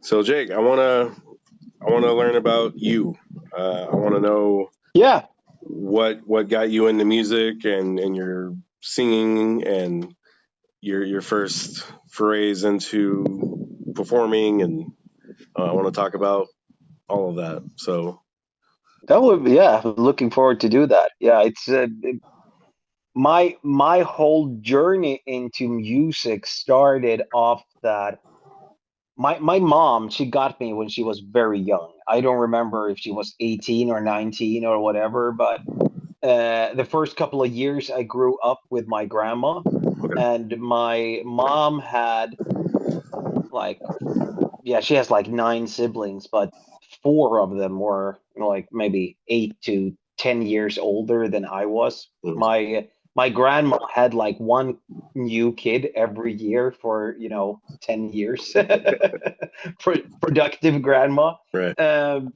So Jake, I wanna learn about you. I want to know Yeah. what got you into music and your singing and your first forays into performing, and I want to talk about all of that. So That would, yeah, looking forward to do that. Yeah, it's my whole journey into music started off that my mom, she got me when she was very young. I don't remember if she was 18 or 19 or whatever, but the first couple of years I grew up with my grandma, okay, and my mom had like, yeah, she has like nine siblings, but four of them were like maybe 8 to 10 years older than I was. mm, My grandma had like one new kid every year for 10 years. Productive grandma. right, Um,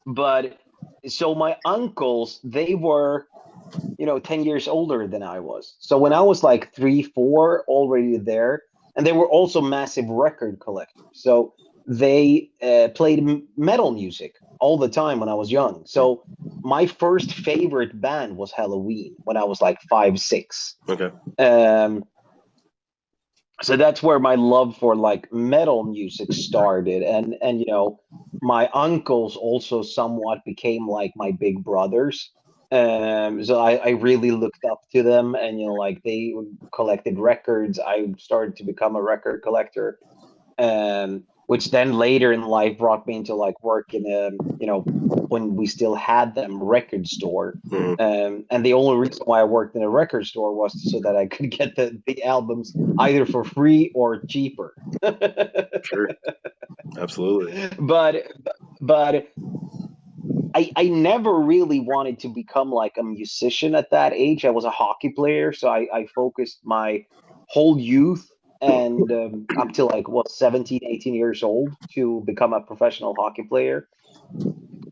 but so my uncles, they were 10 years older than I was. So when I was like 3, 4, already there, and they were also massive record collectors. So they played metal music all the time when I was young. mm, So my first favorite band was Halloween when I was like 5, 6. okay, Um, so that's where my love for like metal music started, and my uncles also somewhat became like my big brothers. So I really looked up to them, and like they collected records. I started to become a record collector, which then later in life brought me into like work in a when we still had them record store. mm, And the only reason why I worked in a record store was so that I could get the albums either for free or cheaper. sure, absolutely, but but I never really wanted to become like a musician at that age. I was a hockey player, so I focused my whole youth and up till like 17, 18 years old to become a professional hockey player.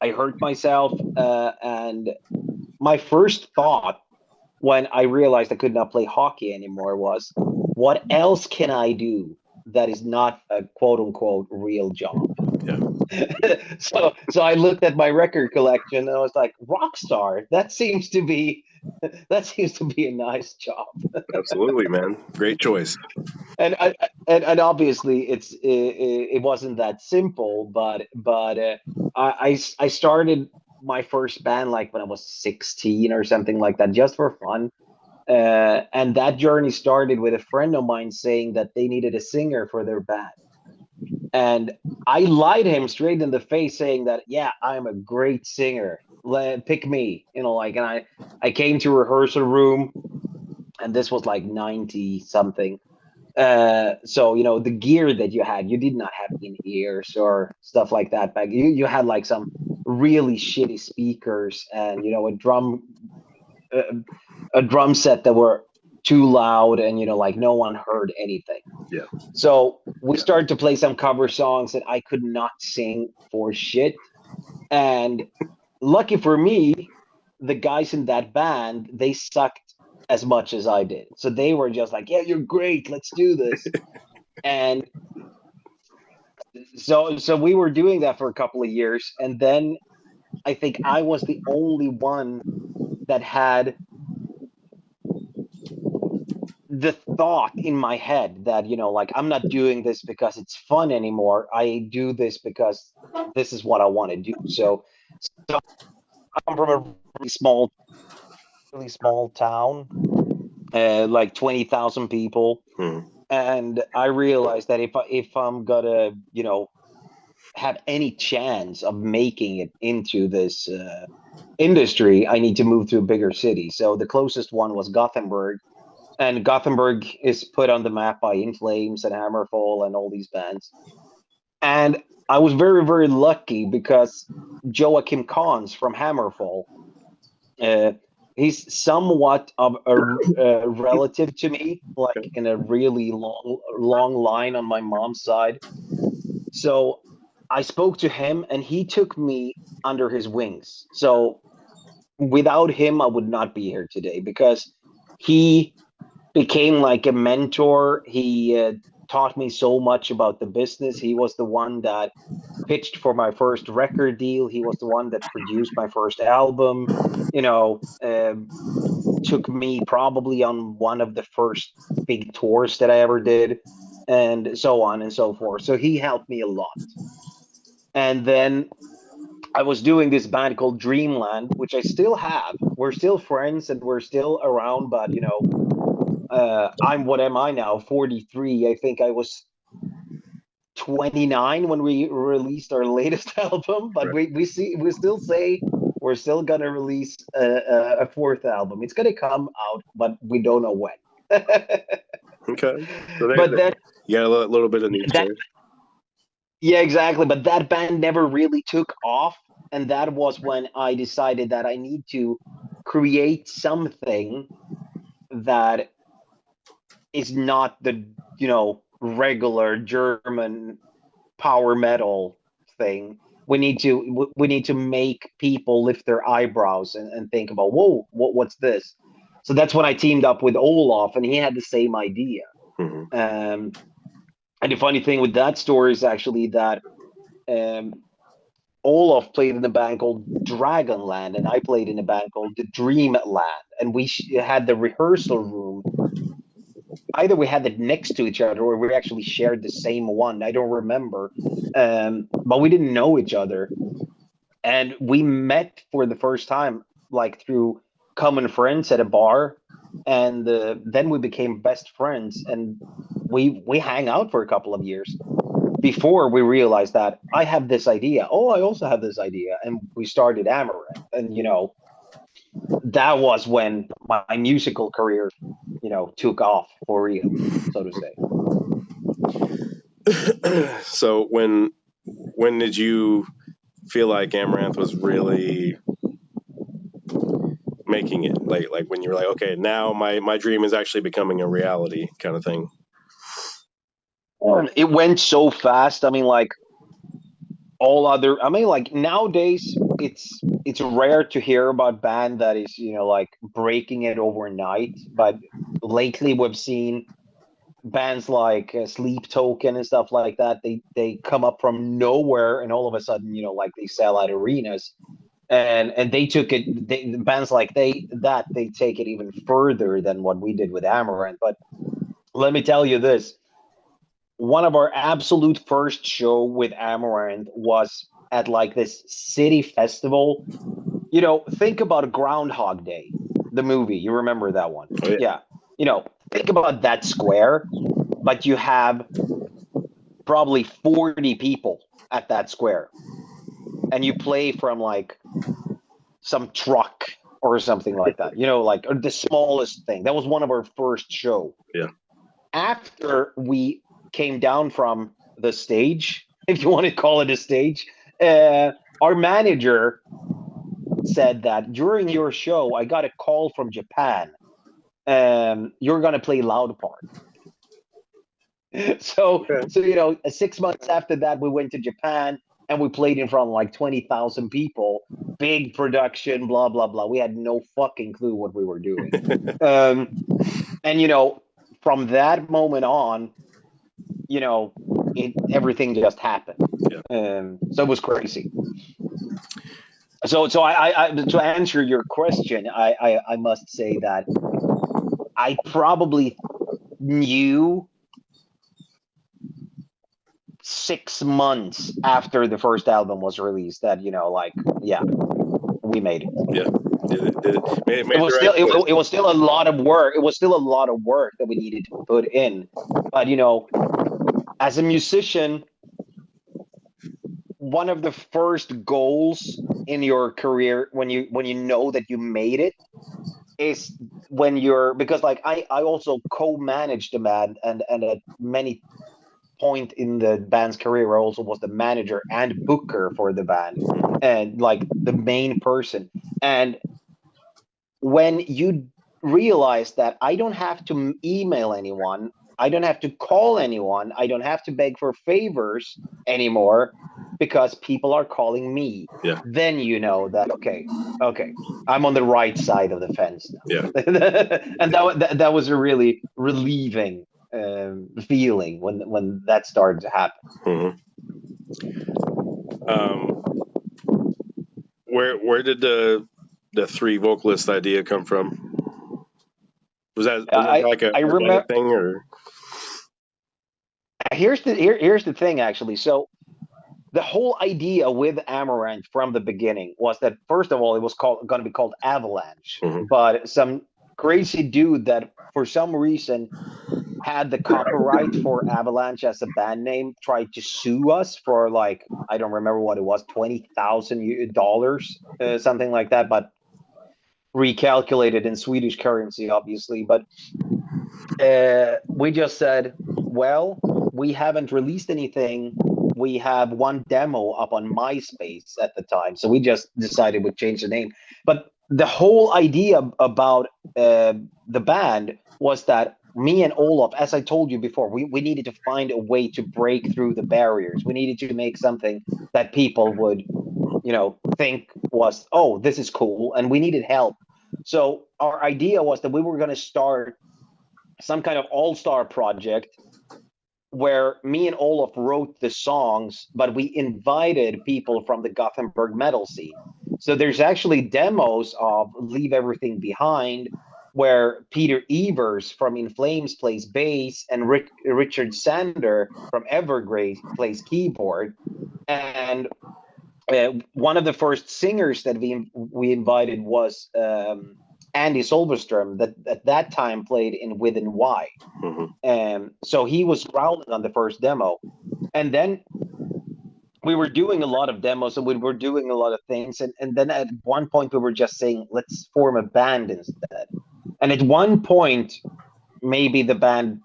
I hurt myself, and my first thought when I realized I could not play hockey anymore was, what else can I do that is not a quote unquote real job? yeah, So I looked at my record collection and I was like, Rockstar, that seems to be a nice job. absolutely, man, great choice. And and obviously it wasn't that simple, but I started my first band like when I was 16 or something like that, just for fun. And that journey started with a friend of mine saying that they needed a singer for their band. And I lied to him straight in the face, saying that, yeah, I'm a great singer. Pick me, like, and I came to rehearsal room, and this was like 90 something. So the gear that you had, you did not have in ears or stuff like that back. You had like some really shitty speakers, and uh, a drum set that were too loud, and like no one heard anything. Yeah, So we started to play some cover songs that I could not sing for shit. And lucky for me, the guys in that band, they sucked as much as I did. So they were just like, yeah, you're great, let's do this. And so we were doing that for a couple of years, and then I think I was the only one that had the thought in my head that like, I'm not doing this because it's fun anymore. I do this because this is what I want to do. So I'm from a really small town, like 20,000 people, mm, and I realized that if I'm gonna have any chance of making it into this industry, I need to move to a bigger city. So the closest one was Gothenburg, and Gothenburg is put on the map by In Flames and Hammerfall and all these bands. And I was very, very lucky because Joachim Kahns from Hammerfall, uh, he's somewhat of a relative to me, like okay, in a really long, long line on my mom's side. So I spoke to him, and he took me under his wings. So without him, I would not be here today, because he became like a mentor. He taught me so much about the business. He was the one that pitched for my first record deal. He was the one that produced my first album. Took me probably on one of the first big tours that I ever did, and so on and so forth. So he helped me a lot. And then I was doing this band called Dreamland, which I still have. We're still friends and we're still around, but I'm what am I now? 43. I think I was 29 when we released our latest album, but Right. we still say we're still gonna release a fourth album. It's gonna come out, but we don't know when. Okay. So But then you got a little bit of niche that there. Yeah, exactly. But that band never really took off, and that was when I decided that I need to create something that is not the regular German power metal thing. We need to make people lift their eyebrows and think about, whoa, what's this? So that's when I teamed up with Olaf, and he had the same idea. Hmm. Um, and the funny thing with that story is actually that um, Olaf played in a band called Dragonland, and I played in a band called the Dreamland, and we had the rehearsal room. Either we had it next to each other, or we actually shared the same one. I don't remember, but we didn't know each other, and we met for the first time, like through common friends at a bar, and then we became best friends, and we hang out for a couple of years before we realized that I have this idea. Oh, I also have this idea, and we started Amaranth, and that was when my musical career, took off for real, so to say. So when did you feel like Amaranth was really making it? Like when you were like, okay, now my dream is actually becoming a reality, kind of thing. It went so fast. I mean, like like nowadays, it's rare to hear about band that is like breaking it overnight. But lately, we've seen bands like Sleep Token and stuff like that. They come up from nowhere, and all of a sudden, like they sell out arenas. And they took it. Bands like they take it even further than what we did with Amaranth. But let me tell you this: one of our absolute first show with Amaranth was at like this city festival. Think about Groundhog Day, the movie. You remember that one? Oh, yeah. Yeah. Think about that square, but you have probably 40 people at that square, and you play from like some truck or something like that. Like the smallest thing. That was one of our first show. Yeah. After we came down from the stage, if you want to call it a stage, our manager said that during your show, I got a call from Japan. You're gonna play Loud Part. So, Okay. 6 months after that, we went to Japan and we played in front of like 20,000 people, big production, blah blah blah. We had no fucking clue what we were doing. And from that moment on, everything just happened. Yeah. So it was crazy. So I to answer your question, I must say that I probably knew 6 months after the first album was released that we made it. Yeah. Made It was the still right choice. it was still a lot of work. It was still a lot of work that we needed to put in. But as a musician, one of the first goals in your career when you know that you made it is when you're because like I also co-managed the band and at many point in the band's career I also was the manager and booker for the band and like the main person. And when you realize that I don't have to email anyone, I don't have to call anyone, I don't have to beg for favors anymore because people are calling me, Yeah. then you know that okay, I'm on the right side of the fence Yeah. now. And that was a really relieving feeling when that started to happen. Mm-hmm. Um, where did the three vocalist idea come from? Was that like a I remember. organic thing, or? Here's the thing, actually. So the whole idea with Amaranth from the beginning was that, first of all, it was going to be called Avalanche, Mm-hmm. but some crazy dude that for some reason had the copyright for Avalanche as a band name tried to sue us for, like, I don't remember what it was, $20,000, something like that, but recalculated in Swedish currency, obviously. But we just said, well, we haven't released anything. We have one demo up on MySpace at the time, so we just decided we'd change the name. But the whole idea about the band was that me and Olaf, as I told you before, we needed to find a way to break through the barriers. We needed to make something that people would, think was, oh, this is cool, and we needed help. So our idea was that we were going to start some kind of all-star project where me and Olaf wrote the songs, but we invited people from the Gothenburg metal scene. So there's actually demos of Leave Everything Behind, where Peter Evers from In Flames plays bass and Richard Sander from Evergrey plays keyboard. And one of the first singers that we invited was Andy Solverström, that at that time played in Within Y. Mm-hmm. So he was growling on the first demo. And then we were doing a lot of demos and we were doing a lot of things. And then at one point we were just saying, let's form a band instead. And at one point, maybe the band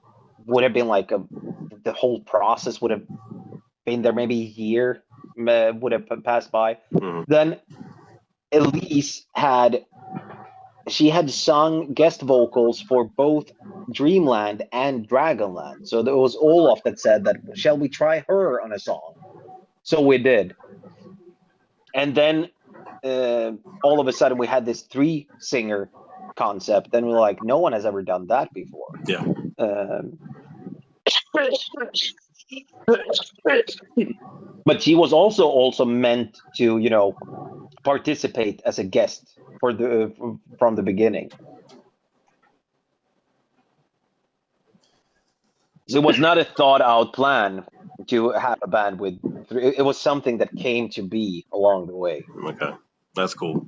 would have been like the whole process would have been there, maybe a year would have passed by. Mm-hmm. Then Elise had sung guest vocals for both Dreamland and Dragonland. So there was Olaf that said that, shall we try her on a song? So we did. And then all of a sudden we had this three singer concept. And we're like, no one has ever done that before. Yeah. But she was also meant to, participate as a guest from the beginning. So it was not a thought out plan to have a band with three. It was something that came to be along the way. Okay, that's cool.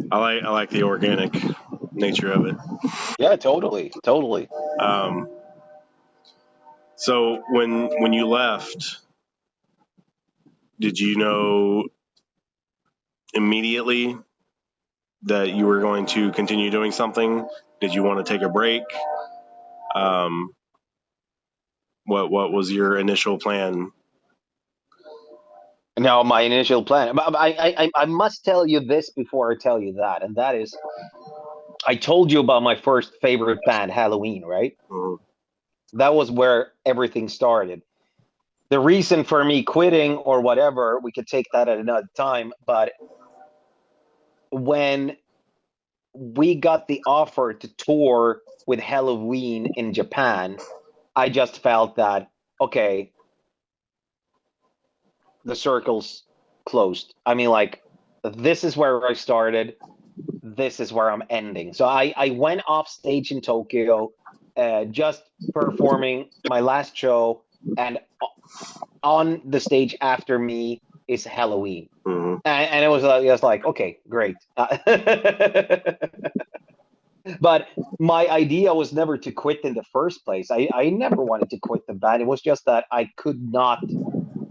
I like the organic nature of it. Yeah, totally. So when you left, did you know immediately that you were going to continue doing something? Did you want to take a break? What was your initial plan? Now, my initial plan, but I must tell you this before I tell you that, and that is, I told you about my first favorite band, Halloween, right? Mm-hmm. That was where everything started. The reason for me quitting or whatever, we could take that at another time, but when we got the offer to tour with Halloween in Japan, I just felt that, okay, the circle's closed. I mean, like, this is where I started. This is where I'm ending. So I went off stage in Tokyo, just performing my last show, and on the stage after me is Halloween. Mm-hmm. And it was just like, okay, great. But my idea was never to quit in the first place. I never wanted to quit the band. It was just that I could not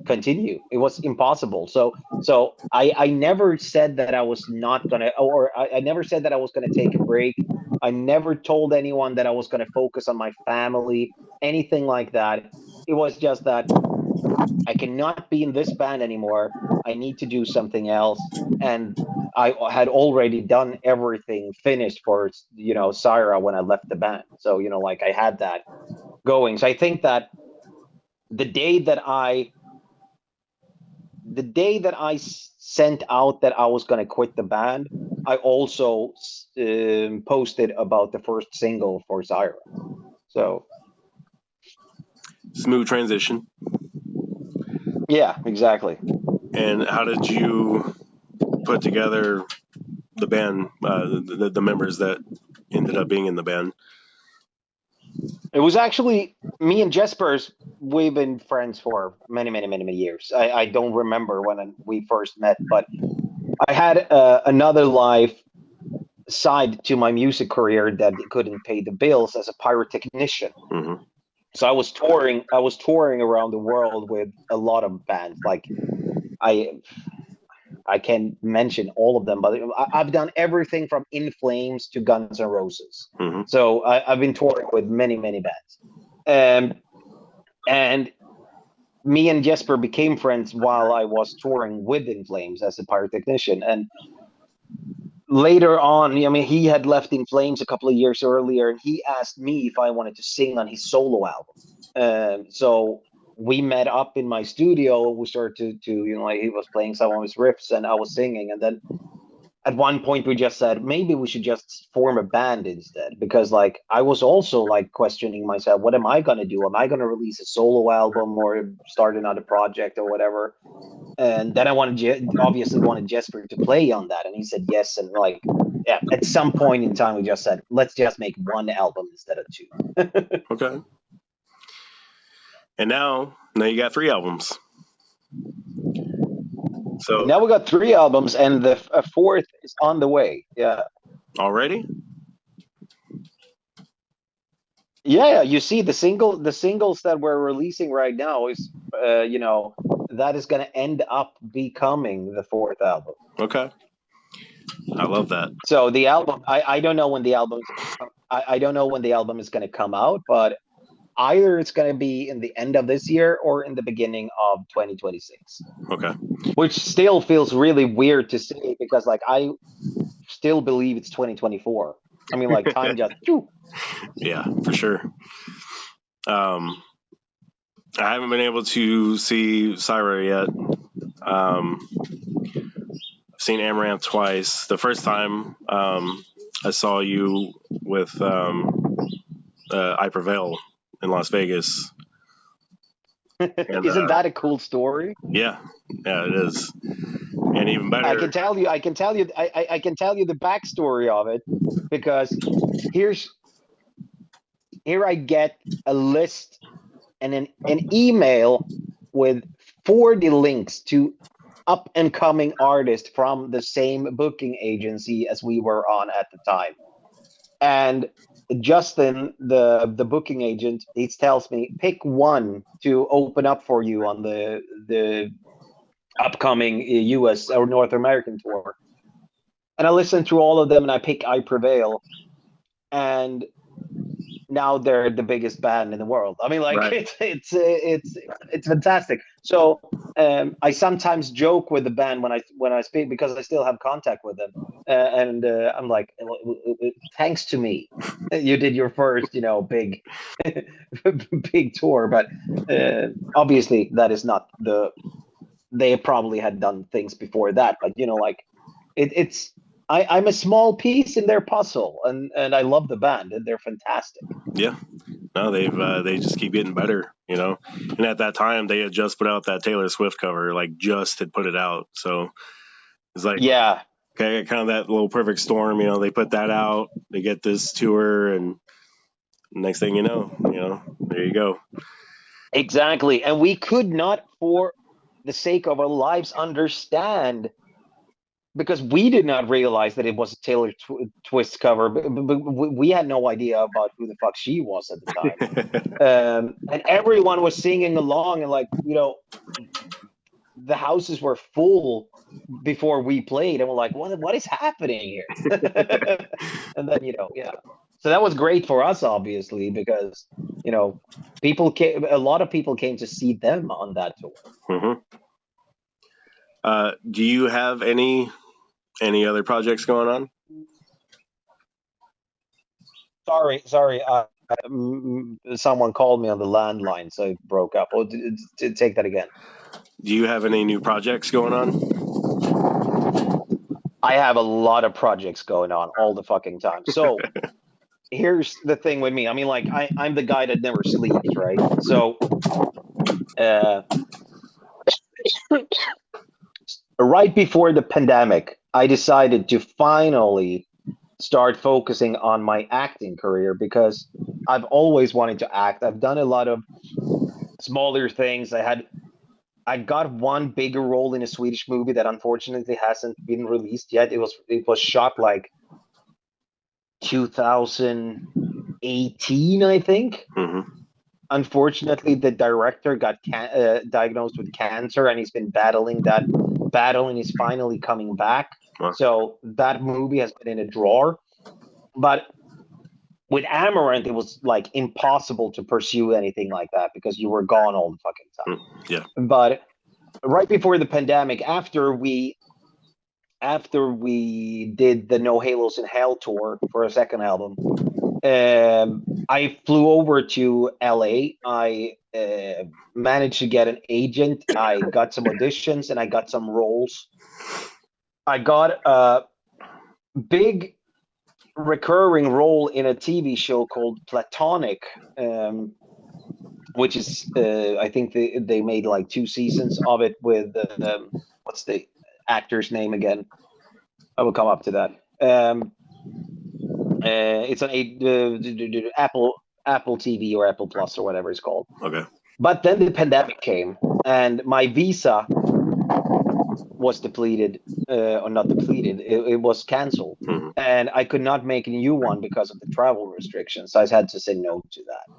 continue. It was impossible. So I never said that I was not gonna, or I never said that I was gonna take a break. I never told anyone that I was gonna focus on my family, anything like that. It was just that I cannot be in this band anymore. I need to do something else. And I had already done everything finished for, Cyhra when I left the band. So, like, I had that going. So I think that the day that I sent out that I was going to quit the band, I also posted about the first single for Cyhra. So smooth transition. Yeah, exactly. And how did you put together the band, the members that ended up being in the band? It was actually me and Jesper's. We've been friends for many, many, many, many years. I don't remember when we first met, but I had another life side to my music career that couldn't pay the bills as a pyrotechnician. Mm-hmm. So I was touring. I was touring around the world with a lot of bands. Like I, I can mention all of them, but I've done everything from In Flames to Guns N' Roses. Mm-hmm. So I've been touring with many, many bands. And me and Jesper became friends while I was touring with In Flames as a pyrotechnician. And later on, I mean, he had left In Flames a couple of years earlier, and he asked me if I wanted to sing on his solo album. So we met up in my studio. We started to, like he was playing some of his riffs, and I was singing. And then at one point, we just said maybe we should just form a band instead, because like I was also like questioning myself, what am I gonna do? Am I gonna release a solo album or start another project or whatever? And then I obviously wanted Jesper to play on that, and he said yes. And like, yeah, at some point in time, we just said let's just make one album instead of two. Okay. And now you got 3 albums. So Now we got 3 albums, and a fourth is on the way. Yeah, already? yeah. You see, the singles that we're releasing right now is, that is going to end up becoming the fourth album. Okay. I love that. So the album, I don't know when the album's, I don't know when the album is going to come out, but either it's going to be in the end of this year or in the beginning of 2026. Okay. Which still feels really weird to say, because like I still believe it's 2024. I mean, like time just. Yeah, for sure. I haven't been able to see Cyhra yet. I've seen Amaranth twice. The first time I saw you with I Prevail in Las Vegas. And, Isn't that a cool story? Yeah, it is. And even better, I can tell you the backstory of it, because here I get a list and an email with 40 links to up and coming artists from the same booking agency as we were on at the time. And Justin, the booking agent, he tells me pick one to open up for you on the upcoming US or North American tour. And I listened through all of them, and I pick I Prevail, and now they're the biggest band in the world. I mean, like right. it's fantastic. So I sometimes joke with the band when I speak, because I still have contact with them, and I'm like, thanks to me, you did your first, big big tour. But obviously, that is not they probably had done things before that, but like it's. I'm a small piece in their puzzle, and I love the band, and they're fantastic. Yeah. No, they just keep getting better, And at that time, they had just put out that Taylor Swift cover, like just had put it out. So it's like, Yeah, okay, kind of that little perfect storm. They put that out, they get this tour, and next thing you know, there you go. exactly. And we could not, for the sake of our lives, understand, because we did not realize that it was a Taylor Twist cover. But we had no idea about who the fuck she was at the time. And everyone was singing along, and like, the houses were full before we played, and we're like, what is happening here? And then, yeah. So that was great for us, obviously, because, a lot of people came to see them on that tour. Mm-hmm. Do you have any other projects going on? Sorry. Someone called me on the landline, so it broke up. Oh, take that again. Do you have any new projects going on? I have a lot of projects going on all the fucking time. So here's the thing with me. I mean, like I'm the guy that never sleeps, right? So uh, right before the pandemic, I decided to finally start focusing on my acting career because I've always wanted to act. I've done a lot of smaller things. I got one bigger role in a Swedish movie that unfortunately hasn't been released yet. It was shot like 2018, I think. Mm-hmm. Unfortunately, the director got diagnosed with cancer, and he's been battling that battle, and he's finally coming back. Well, So that movie has been in a drawer. But with Amaranth, it was like impossible to pursue anything like that because you were gone all the fucking yeah. time. But right before the pandemic, after we did the No Halos in Hell tour for a second album, I flew over to LA. I managed to get an agent. I got some auditions and I got some roles. I got a big recurring role in a TV show called Platonic, which is I think they made like 2 seasons of it with what's the actor's name again? I will come up to that. It's on Apple TV or Apple Plus or whatever it's called. Okay. But then the pandemic came, and my visa was depleted, or not depleted. It was canceled, Mm-hmm. and I could not make a new one because of the travel restrictions. I had to say no to that.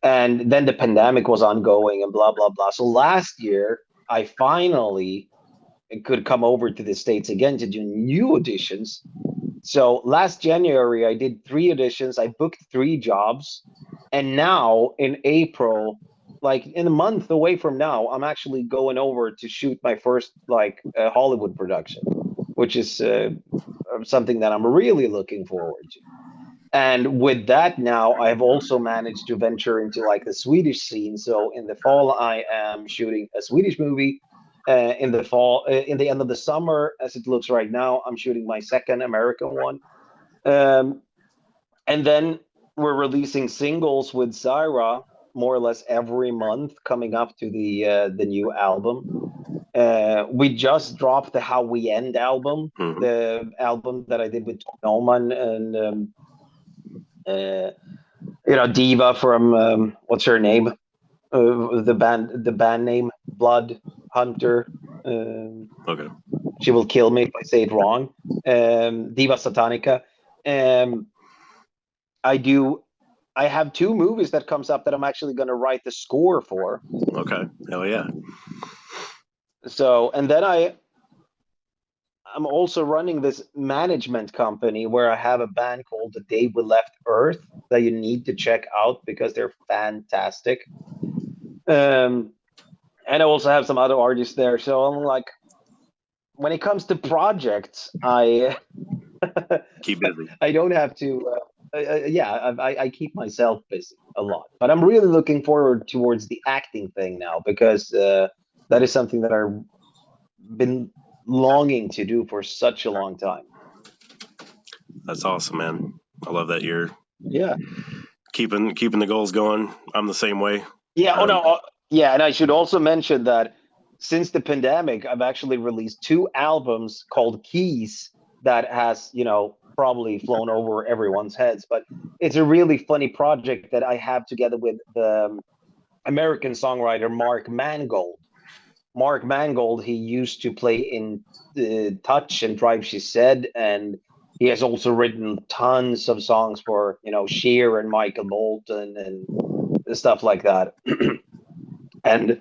And then the pandemic was ongoing, and blah blah blah. So last year, I finally could come over to the States again to do new auditions. So last January, I did 3 auditions. I booked 3 jobs. And now in April, like in a month away from now, I'm actually going over to shoot my first like Hollywood production, which is something that I'm really looking forward to. And with that, now I have also managed to venture into like the Swedish scene. So in the fall, I am shooting a Swedish movie. In the fall, in the end of the summer, as it looks right now, I'm shooting my second American one. Um, and then we're releasing singles with Cyhra more or less every month, coming up to the new album. We just dropped the How We End album, Mm-hmm. the album that I did with Tom Norman and uh, Diva from what's her name? The band name Blood Hunter. Okay. She will kill me if I say it wrong. Diva Satanica. Um, I do. I have 2 movies that comes up that I'm actually going to write the score for. Okay. Hell yeah. So, and then I'm also running this management company where I have a band called The Day We Left Earth that you need to check out because they're fantastic. And I also have some other artists there. So I'm like, when it comes to projects, Keep busy. I don't have to. Yeah, I keep myself busy a lot, but I'm really looking forward towards the acting thing now because that is something that I've been longing to do for such a long time. That's awesome, man. I love that you're Yeah, keeping the goals going. I'm the same way. yeah. Oh no, yeah, and I should also mention that since the pandemic, I've actually released 2 albums called Keys that has probably flown over everyone's heads, but it's a really funny project that I have together with the American songwriter Mark Mangold. Mark Mangold, he used to play in Touch and Drive She Said, and he has also written tons of songs for Cher and Michael Bolton and stuff like that. And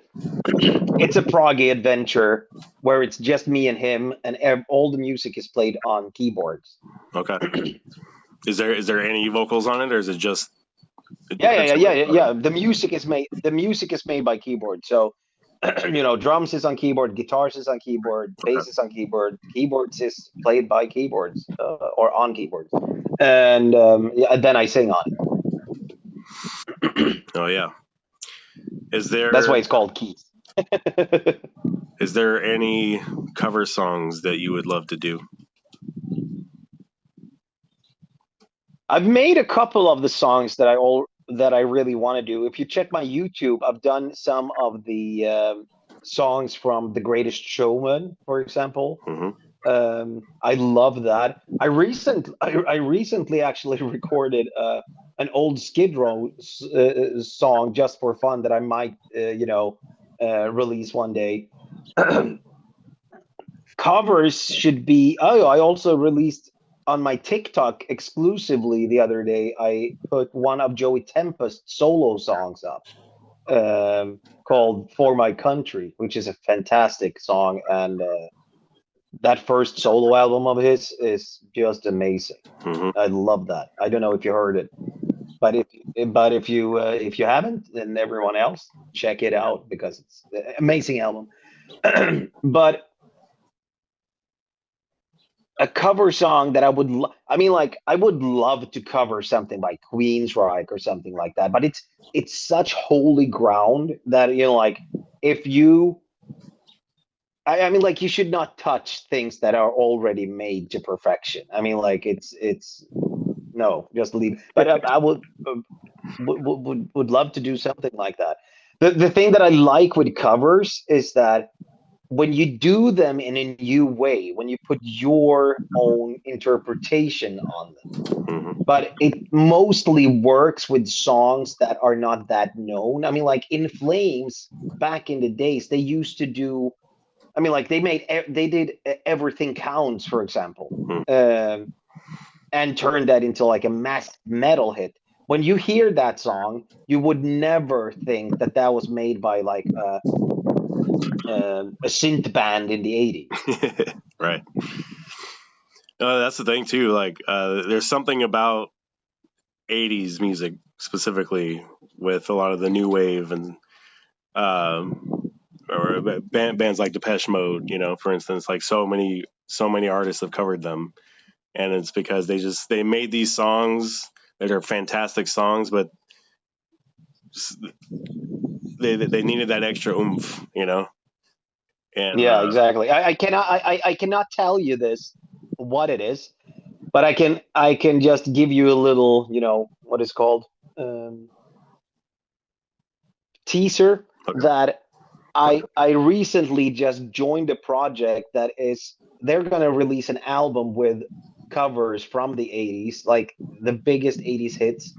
it's a proggy adventure where it's just me and him, and all the music is played on keyboards. Okay. Is there any vocals on it, or is it just? Yeah. The music is made by keyboard. So drums is on keyboard, guitars is on keyboard, Okay. bass is on keyboard, keyboards is played by keyboards or on keyboards, and then I sing on it. Oh yeah. Is there? That's why it's called Keys. Is there any cover songs that you would love to do? I've made a couple of the songs that I really want to do. If you check my YouTube, I've done some of the songs from The Greatest Showman, for example. Hmm. I love that. I recently actually recorded an old Skid Row song just for fun that I might release one day. Covers should be. Oh, I also released on my TikTok exclusively the other day. I put one of Joey Tempest's solo songs up, called "For My Country," which is a fantastic song, and that first solo album of his is just amazing. Hmm. I love that. I don't know if you heard it, but if you haven't, then everyone else check it out because it's an amazing album. But a cover song that I mean, like, I would love to cover something by Queensryche or something like that, but it's such holy ground that, like, if you I mean, like, you should not touch things that are already made to perfection. I mean, like, it's no, just leave. But I would love to do something like that. The thing that I like with covers is that when you do them in a new way, when you put your own interpretation on them, Hmm. but it mostly works with songs that are not that known. I mean, like In Flames, back in the days, they used to do. I mean, like they did Everything Counts, for example, um, and turned that into like a mass metal hit. When you hear that song, you would never think that that was made by like a synth band in the 80s. Right. That's the thing too. Like, there's something about '80s music specifically with a lot of the new wave and or bands like Depeche Mode. For instance, like so many artists have covered them, and it's because they made these songs that are fantastic songs, but they needed that extra oomph. And Yeah, exactly. I cannot tell you this what it is, but I can just give you a little, what is called, um, teaser okay. that I recently just joined a project that is they're gonna release an album with covers from the 80s, like the biggest 80s hits.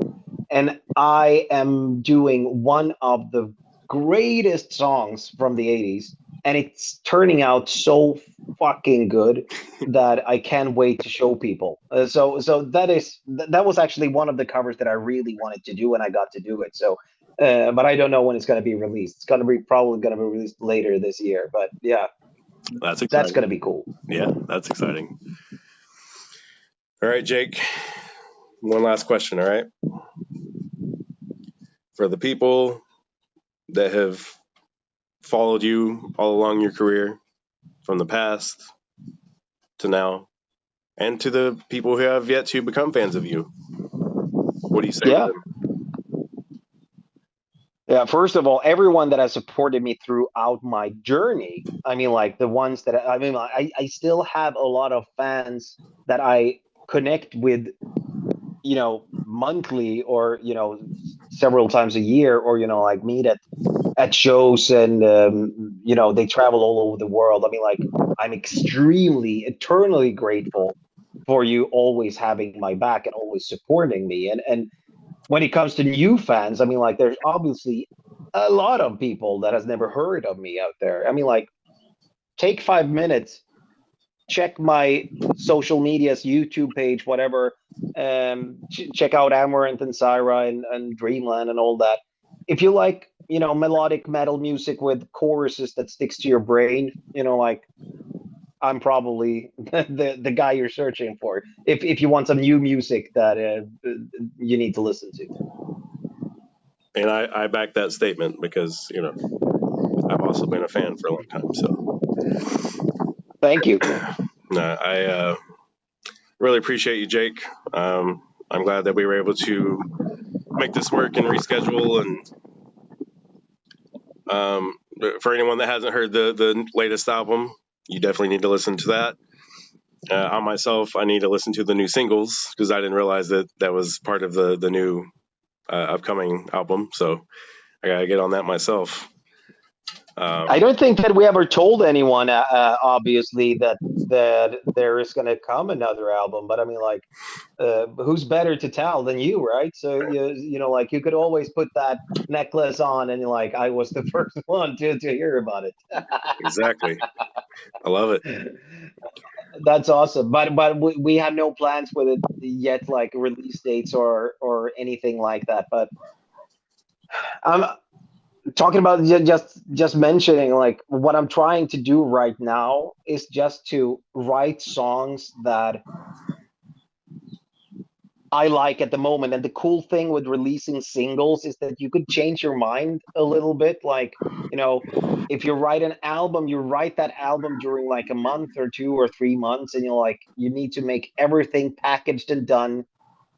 And I am doing one of the greatest songs from the 80s, and it's turning out so fucking good that I can't wait to show people. So that was actually one of the covers that I really wanted to do, and I got to do it. So, but I don't know when it's going to be released. It's going to be probably going to be released later this year. But yeah, That's that's going exciting. to be cool. Yeah, that's exciting. All right, Jake. One last question. All right, for the people that have followed you all along your career, from the past to now, and to the people who have yet to become fans of you, what do you say to Yeah. them? Yeah, first of all, everyone that has supported me throughout my journey. I mean, like the ones that I mean, like, I still have a lot of fans that I connect with, monthly or several times a year, or like meet at shows, and they travel all over the world. I mean, like, I'm extremely, eternally grateful for you always having my back and always supporting me. And when it comes to new fans, I mean, like, there's obviously a lot of people that has never heard of me out there. I mean, like, take 5 minutes, check my social medias, YouTube page, whatever. Check out Amaranth and Cyhra and Dreamland and all that. If you like, melodic metal music with choruses that sticks to your brain, like, I'm probably the guy you're searching for. If you want some new music that you need to listen to. And I back that statement because I've also been a fan for a long time. So Thank you. I really appreciate you, Jake. I'm glad that we were able to make this work and reschedule. And for anyone that hasn't heard the latest album, you definitely need to listen to that. On myself, I need to listen to the new singles because I didn't realize that that was part of the new upcoming album. So I gotta get on that myself. I don't think that we ever told anyone, obviously, that there is going to come another album. But I mean, like, who's better to tell than you, right? So you know, like you could always put that necklace on, and you're like, I was the first one to hear about Exactly. I love it. it. That's awesome. But we have no plans with it yet, like release dates or anything like that. But I'm talking about just mentioning like what I'm trying to do right now is just to write songs that I like at the moment. And the cool thing with releasing singles is that you could change your mind a little bit. Like, you know, if you write an album, you write that album during like a month or 2 or 3 months, and you're like, you need to make everything packaged and done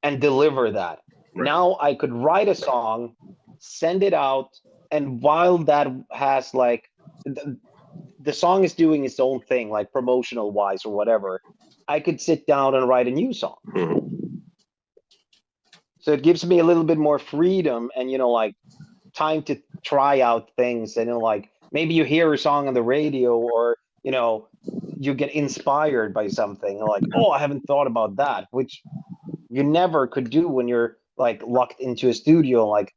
and deliver that. Right. Now I could write a song, send it out, and while that has like the song is doing its own thing, like promotional wise or whatever, I could sit down and write a new song. Mm-hmm. So it gives me a little bit more freedom and, you know, like time to try out things. And, you know, like maybe you hear a song on the radio or, you know, you get inspired by something like, oh, I haven't thought about that, which you never could do when you're like locked into a studio, like,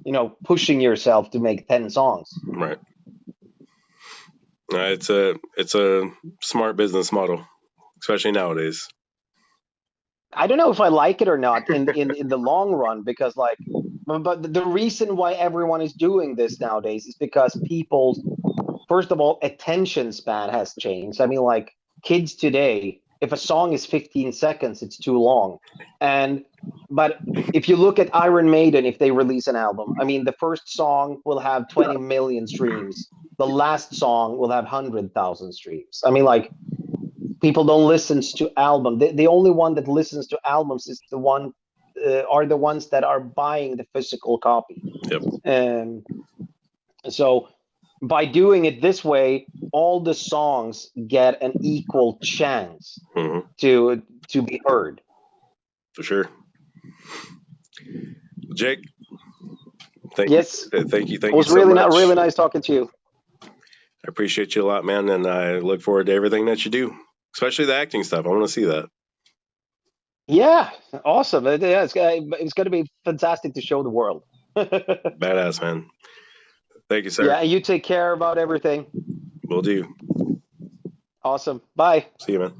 you know, pushing yourself to make 10 songs. Right. It's a smart business model, especially nowadays. I don't know if I like it or not in the long run, because like, but the reason why everyone is doing this nowadays is because people's, first of all, attention span has changed. I mean, like kids today, if a song is 15 seconds, it's too long. And but if you look at Iron Maiden, if they release an album, I mean, the first song will have 20 million streams. The last song will have 100,000 streams. I mean, like people don't listen to album. The only one that listens to albums is the one are the ones that are buying the physical copy. Yep. And so by doing it this way, all the songs get an equal chance Mm-hmm. to be heard. For sure. Jake, thank Yes, you, thank you, it thank you was so much. really nice talking to you. I appreciate you a lot, man, and I look forward to everything that you do, especially the acting stuff. I want to see that. Yeah, awesome. Yeah, it's going to be fantastic to show the world. Badass, man. Thank you, sir. Yeah, and you take care about everything. Will do. Awesome. Bye. See you, man.